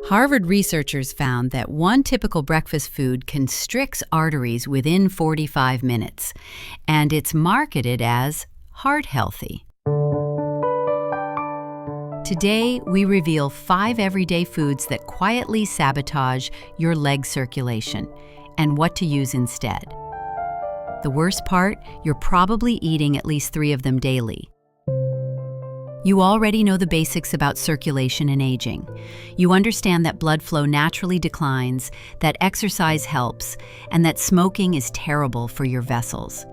Harvard researchers found that one typical breakfast food constricts arteries within 45 minutes, and it's marketed as heart healthy. Today, we reveal 5 everyday foods that quietly sabotage your leg circulation and what to use instead. The worst part, you're probably eating at least 3 of them daily. You already know the basics about circulation and aging. You understand that blood flow naturally declines, that exercise helps, and that smoking is terrible for your vessels.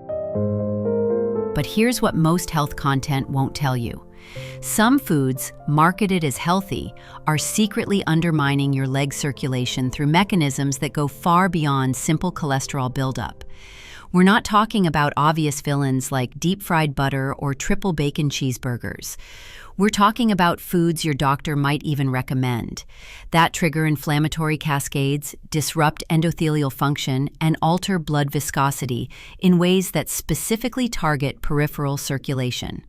But here's what most health content won't tell you. Some foods, marketed as healthy, are secretly undermining your leg circulation through mechanisms that go far beyond simple cholesterol buildup. We're not talking about obvious villains like deep-fried butter or triple bacon cheeseburgers. We're talking about foods your doctor might even recommend that trigger inflammatory cascades, disrupt endothelial function, and alter blood viscosity in ways that specifically target peripheral circulation.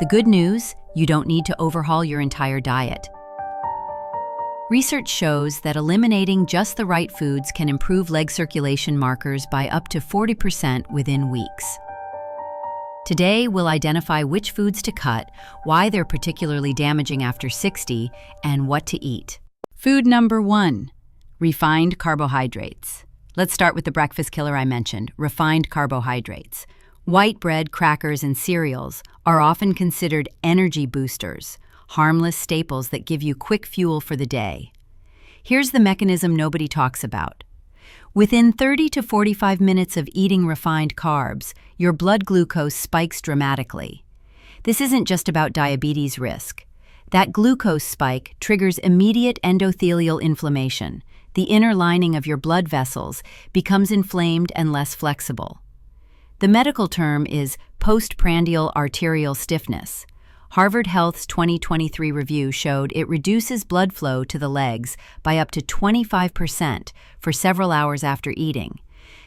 The good news, you don't need to overhaul your entire diet. Research shows that eliminating just the right foods can improve leg circulation markers by up to 40% within weeks. Today, we'll identify which foods to cut, why they're particularly damaging after 60, and what to eat. Food number 1, refined carbohydrates. Let's start with the breakfast killer I mentioned, refined carbohydrates. White bread, crackers, and cereals are often considered energy boosters, harmless staples that give you quick fuel for the day. Here's the mechanism nobody talks about. Within 30 to 45 minutes of eating refined carbs, your blood glucose spikes dramatically. This isn't just about diabetes risk. That glucose spike triggers immediate endothelial inflammation. The inner lining of your blood vessels becomes inflamed and less flexible. The medical term is postprandial arterial stiffness. Harvard Health's 2023 review showed it reduces blood flow to the legs by up to 25% for several hours after eating.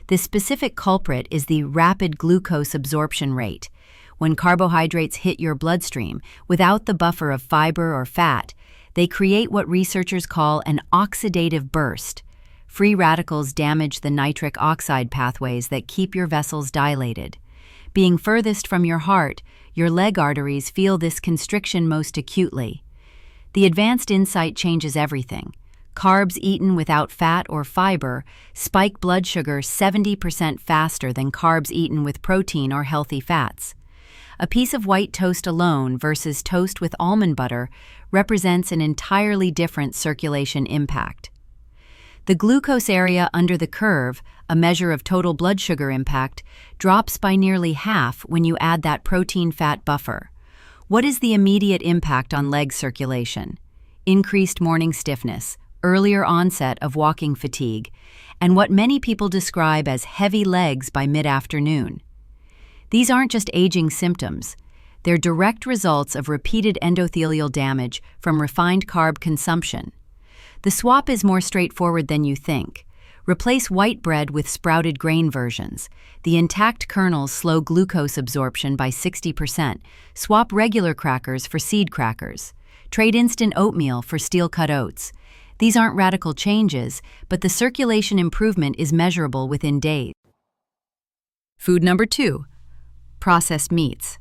The specific culprit is the rapid glucose absorption rate. When carbohydrates hit your bloodstream without the buffer of fiber or fat, they create what researchers call an oxidative burst. Free radicals damage the nitric oxide pathways that keep your vessels dilated. Being furthest from your heart, your leg arteries feel this constriction most acutely. The advanced insight changes everything. Carbs eaten without fat or fiber spike blood sugar 70% faster than carbs eaten with protein or healthy fats. A piece of white toast alone versus toast with almond butter represents an entirely different circulation impact. The glucose area under the curve, a measure of total blood sugar impact, drops by nearly half when you add that protein-fat buffer. What is the immediate impact on leg circulation? Increased morning stiffness, earlier onset of walking fatigue, and what many people describe as heavy legs by mid-afternoon. These aren't just aging symptoms. They're direct results of repeated endothelial damage from refined carb consumption. The swap is more straightforward than you think. Replace white bread with sprouted grain versions. The intact kernels slow glucose absorption by 60%. Swap regular crackers for seed crackers. Trade instant oatmeal for steel-cut oats. These aren't radical changes, but the circulation improvement is measurable within days. Food number 2, processed meats.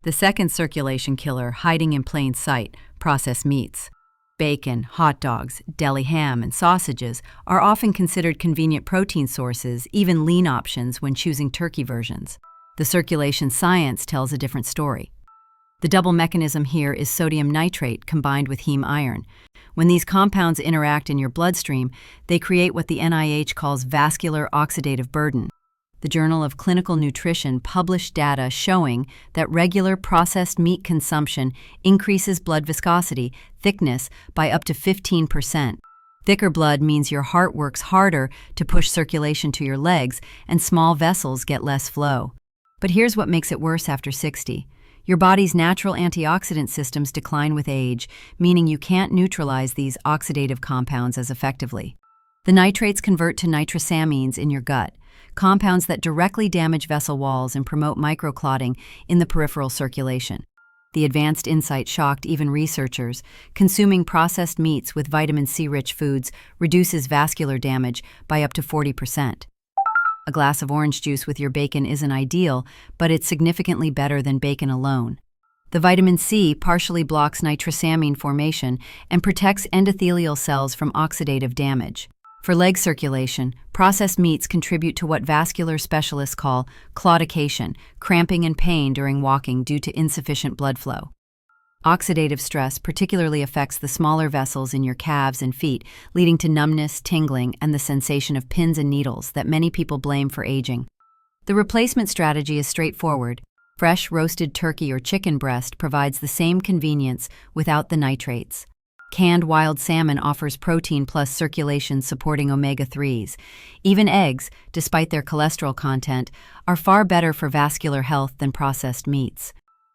The second circulation killer hiding in plain sight, processed meats. Bacon, hot dogs, deli ham, and sausages are often considered convenient protein sources, even lean options when choosing turkey versions. The circulation science tells a different story. The double mechanism here is sodium nitrate combined with heme iron. When these compounds interact in your bloodstream, they create what the NIH calls vascular oxidative burden. The Journal of Clinical Nutrition published data showing that regular processed meat consumption increases blood viscosity, thickness, by up to 15%. Thicker blood means your heart works harder to push circulation to your legs, and small vessels get less flow. But here's what makes it worse after 60. Your body's natural antioxidant systems decline with age, meaning you can't neutralize these oxidative compounds as effectively. The nitrates convert to nitrosamines in your gut, compounds that directly damage vessel walls and promote microclotting in the peripheral circulation. The advanced insight shocked even researchers. Consuming processed meats with vitamin C-rich foods reduces vascular damage by up to 40%. A glass of orange juice with your bacon isn't ideal, but it's significantly better than bacon alone. The vitamin C partially blocks nitrosamine formation and protects endothelial cells from oxidative damage. For leg circulation, processed meats contribute to what vascular specialists call claudication, cramping and pain during walking due to insufficient blood flow. Oxidative stress particularly affects the smaller vessels in your calves and feet, leading to numbness, tingling, and the sensation of pins and needles that many people blame for aging. The replacement strategy is straightforward. Fresh roasted turkey or chicken breast provides the same convenience without the nitrates. Canned wild salmon offers protein plus circulation supporting omega-3s. Even eggs, despite their cholesterol content, are far better for vascular health than processed meats.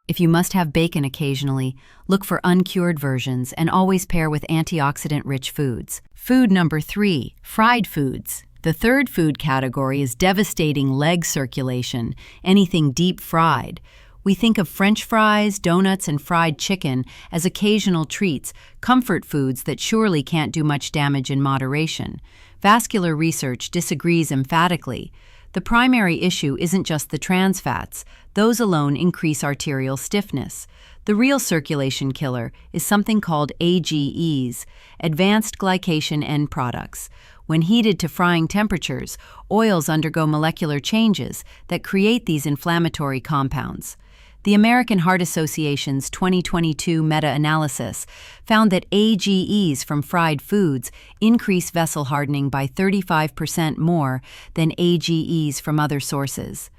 If you must have bacon occasionally, look for uncured versions and always pair with antioxidant-rich foods. Food number 3, fried foods. The third food category is devastating leg circulation, anything deep fried. We think of French fries, donuts, and fried chicken as occasional treats, comfort foods that surely can't do much damage in moderation. Vascular research disagrees emphatically. The primary issue isn't just the trans fats. Those alone increase arterial stiffness. The real circulation killer is something called AGEs, advanced glycation end products. When heated to frying temperatures, oils undergo molecular changes that create these inflammatory compounds. The American Heart Association's 2022 meta-analysis found that AGEs from fried foods increase vessel hardening by 35% more than AGEs from other sources.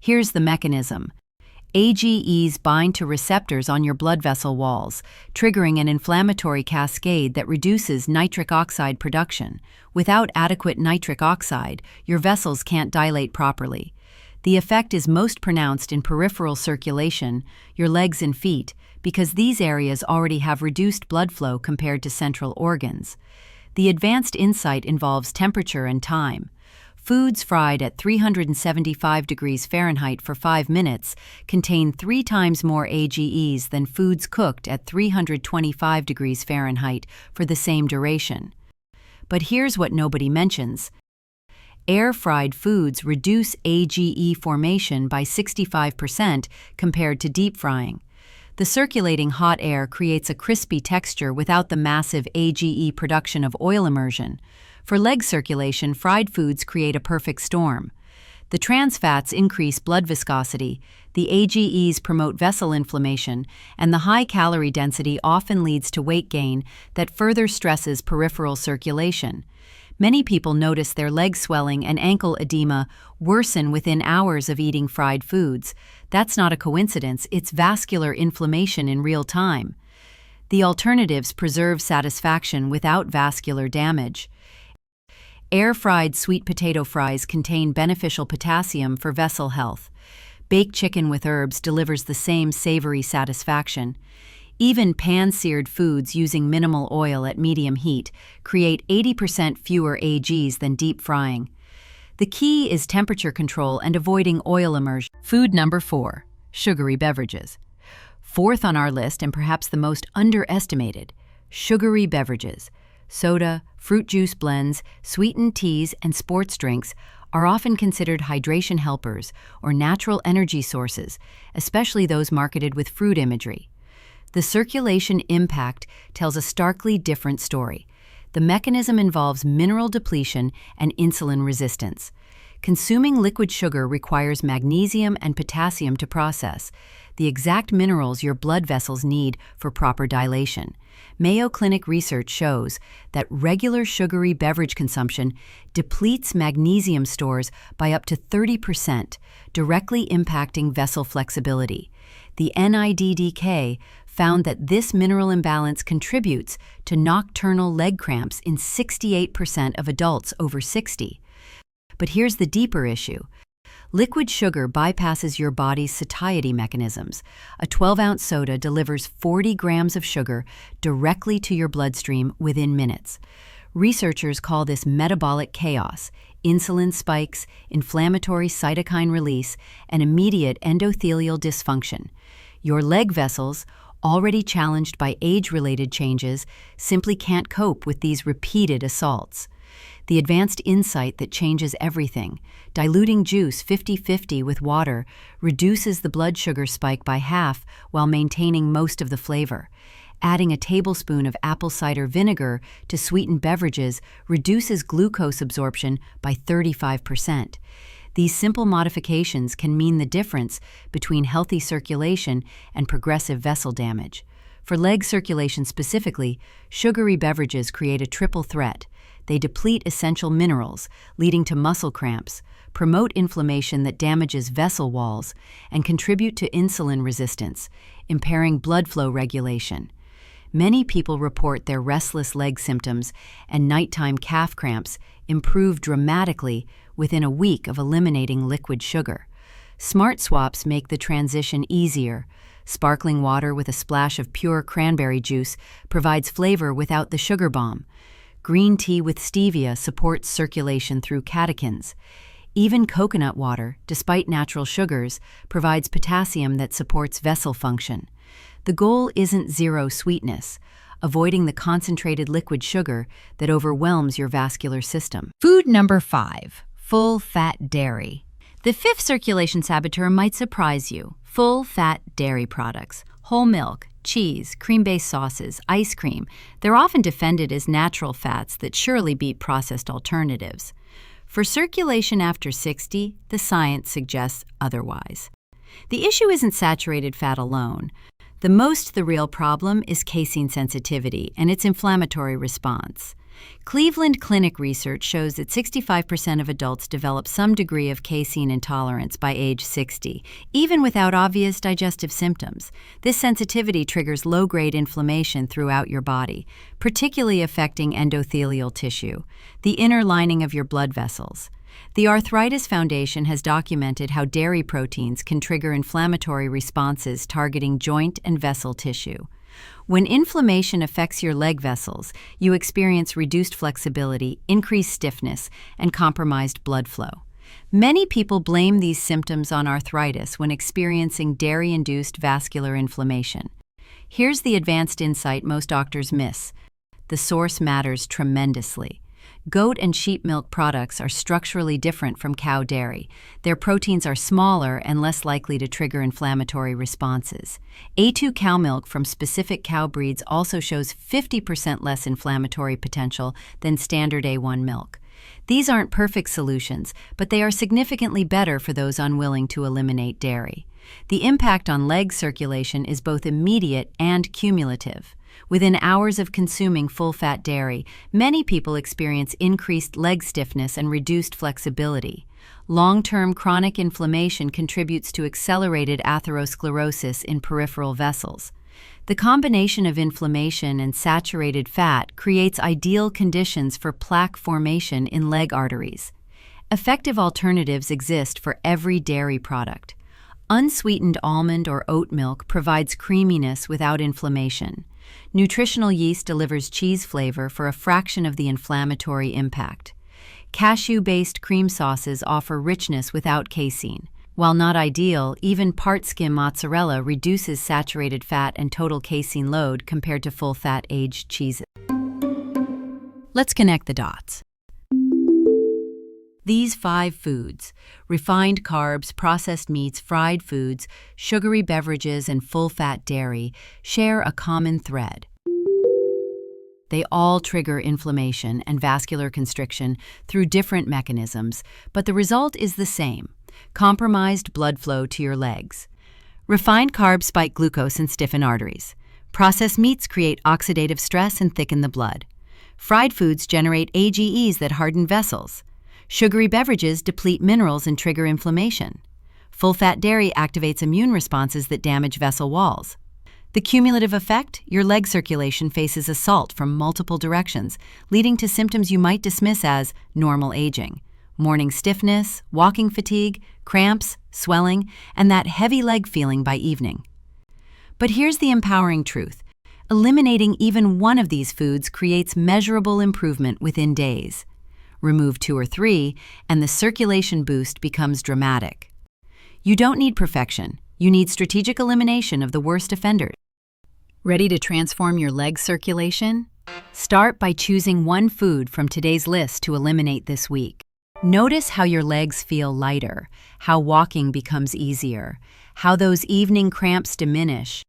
Here's the mechanism. AGEs bind to receptors on your blood vessel walls, triggering an inflammatory cascade that reduces nitric oxide production. Without adequate nitric oxide, your vessels can't dilate properly. The effect is most pronounced in peripheral circulation, your legs and feet, because these areas already have reduced blood flow compared to central organs. The advanced insight involves temperature and time. Foods fried at 375 degrees Fahrenheit for 5 minutes contain 3 times more AGEs than foods cooked at 325 degrees Fahrenheit for the same duration. But here's what nobody mentions. Air-fried foods reduce AGE formation by 65% compared to deep frying. The circulating hot air creates a crispy texture without the massive AGE production of oil immersion. For leg circulation, fried foods create a perfect storm. The trans fats increase blood viscosity, the AGEs promote vessel inflammation, and the high calorie density often leads to weight gain that further stresses peripheral circulation. Many people notice their leg swelling and ankle edema worsen within hours of eating fried foods. That's not a coincidence, it's vascular inflammation in real time. The alternatives preserve satisfaction without vascular damage. Air-fried sweet potato fries contain beneficial potassium for vessel health. Baked chicken with herbs delivers the same savory satisfaction. Even pan-seared foods using minimal oil at medium heat create 80% fewer AGs than deep frying. The key is temperature control and avoiding oil immersion. Food number 4, sugary beverages. Fourth on our list, and perhaps the most underestimated, sugary beverages. Soda, fruit juice blends, sweetened teas, and sports drinks are often considered hydration helpers or natural energy sources, especially those marketed with fruit imagery. The circulation impact tells a starkly different story. The mechanism involves mineral depletion and insulin resistance. Consuming liquid sugar requires magnesium and potassium to process, the exact minerals your blood vessels need for proper dilation. Mayo Clinic research shows that regular sugary beverage consumption depletes magnesium stores by up to 30%, directly impacting vessel flexibility. The NIDDK found that this mineral imbalance contributes to nocturnal leg cramps in 68% of adults over 60. But here's the deeper issue. Liquid sugar bypasses your body's satiety mechanisms. A 12-ounce soda delivers 40 grams of sugar directly to your bloodstream within minutes. Researchers call this metabolic chaos, insulin spikes, inflammatory cytokine release, and immediate endothelial dysfunction. Your leg vessels, already challenged by age-related changes, simply can't cope with these repeated assaults. The advanced insight that changes everything, diluting juice 50-50 with water, reduces the blood sugar spike by half while maintaining most of the flavor. Adding a tablespoon of apple cider vinegar to sweeten beverages reduces glucose absorption by 35%. These simple modifications can mean the difference between healthy circulation and progressive vessel damage. For leg circulation specifically, sugary beverages create a triple threat. They deplete essential minerals, leading to muscle cramps, promote inflammation that damages vessel walls, and contribute to insulin resistance, impairing blood flow regulation. Many people report their restless leg symptoms and nighttime calf cramps improve dramatically within a week of eliminating liquid sugar. Smart swaps make the transition easier. Sparkling water with a splash of pure cranberry juice provides flavor without the sugar bomb. Green tea with stevia supports circulation through catechins. Even coconut water, despite natural sugars, provides potassium that supports vessel function. The goal isn't zero sweetness, avoiding the concentrated liquid sugar that overwhelms your vascular system. Food number 5, full-fat dairy. The fifth circulation saboteur might surprise you. Full-fat dairy products, whole milk, cheese, cream-based sauces, ice cream, they're often defended as natural fats that surely beat processed alternatives. For circulation after 60, the science suggests otherwise. The issue isn't saturated fat alone. The real problem is casein sensitivity and its inflammatory response. Cleveland Clinic research shows that 65% of adults develop some degree of casein intolerance by age 60, even without obvious digestive symptoms. This sensitivity triggers low-grade inflammation throughout your body, particularly affecting endothelial tissue, the inner lining of your blood vessels. The Arthritis Foundation has documented how dairy proteins can trigger inflammatory responses targeting joint and vessel tissue. When inflammation affects your leg vessels, you experience reduced flexibility, increased stiffness, and compromised blood flow. Many people blame these symptoms on arthritis when experiencing dairy-induced vascular inflammation. Here's the advanced insight most doctors miss. The source matters tremendously. Goat and sheep milk products are structurally different from cow dairy. Their proteins are smaller and less likely to trigger inflammatory responses. A2 cow milk from specific cow breeds also shows 50% less inflammatory potential than standard A1 milk. These aren't perfect solutions, but they are significantly better for those unwilling to eliminate dairy. The impact on leg circulation is both immediate and cumulative. Within hours of consuming full-fat dairy, many people experience increased leg stiffness and reduced flexibility. Long-term chronic inflammation contributes to accelerated atherosclerosis in peripheral vessels. The combination of inflammation and saturated fat creates ideal conditions for plaque formation in leg arteries. Effective alternatives exist for every dairy product. Unsweetened almond or oat milk provides creaminess without inflammation. Nutritional yeast delivers cheese flavor for a fraction of the inflammatory impact. Cashew-based cream sauces offer richness without casein. While not ideal, even part-skim mozzarella reduces saturated fat and total casein load compared to full-fat aged cheeses. Let's connect the dots. These 5 foods, refined carbs, processed meats, fried foods, sugary beverages, and full-fat dairy, share a common thread. They all trigger inflammation and vascular constriction through different mechanisms, but the result is the same: compromised blood flow to your legs. Refined carbs spike glucose and stiffen arteries. Processed meats create oxidative stress and thicken the blood. Fried foods generate AGEs that harden vessels. Sugary beverages deplete minerals and trigger inflammation. Full-fat dairy activates immune responses that damage vessel walls. The cumulative effect: your leg circulation faces assault from multiple directions, leading to symptoms you might dismiss as normal aging: morning stiffness, walking fatigue, cramps, swelling, and that heavy leg feeling by evening. But here's the empowering truth. Eliminating even one of these foods creates measurable improvement within days. Remove 2 or 3, and the circulation boost becomes dramatic. You don't need perfection. You need strategic elimination of the worst offenders. Ready to transform your leg circulation? Start by choosing one food from today's list to eliminate this week. Notice how your legs feel lighter, how walking becomes easier, how those evening cramps diminish.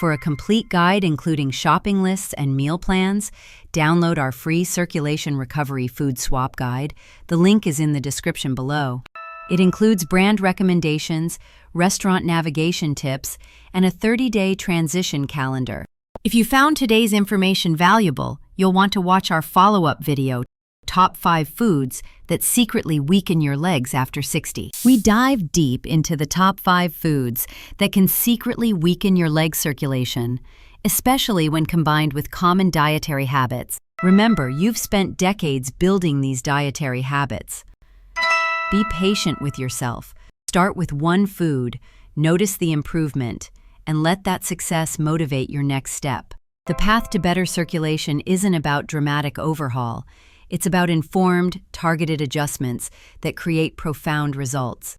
For a complete guide including shopping lists and meal plans, download our free Circulation Recovery Food Swap Guide. The link is in the description below. It includes brand recommendations, restaurant navigation tips, and a 30-day transition calendar. If you found today's information valuable, you'll want to watch our follow-up video, Top 5 Foods That Secretly Weaken Your Legs After 60. We dive deep into the top 5 foods that can secretly weaken your leg circulation, especially when combined with common dietary habits. Remember, you've spent decades building these dietary habits. Be patient with yourself. Start with one food, notice the improvement, and let that success motivate your next step. The path to better circulation isn't about dramatic overhaul. It's about informed, targeted adjustments that create profound results.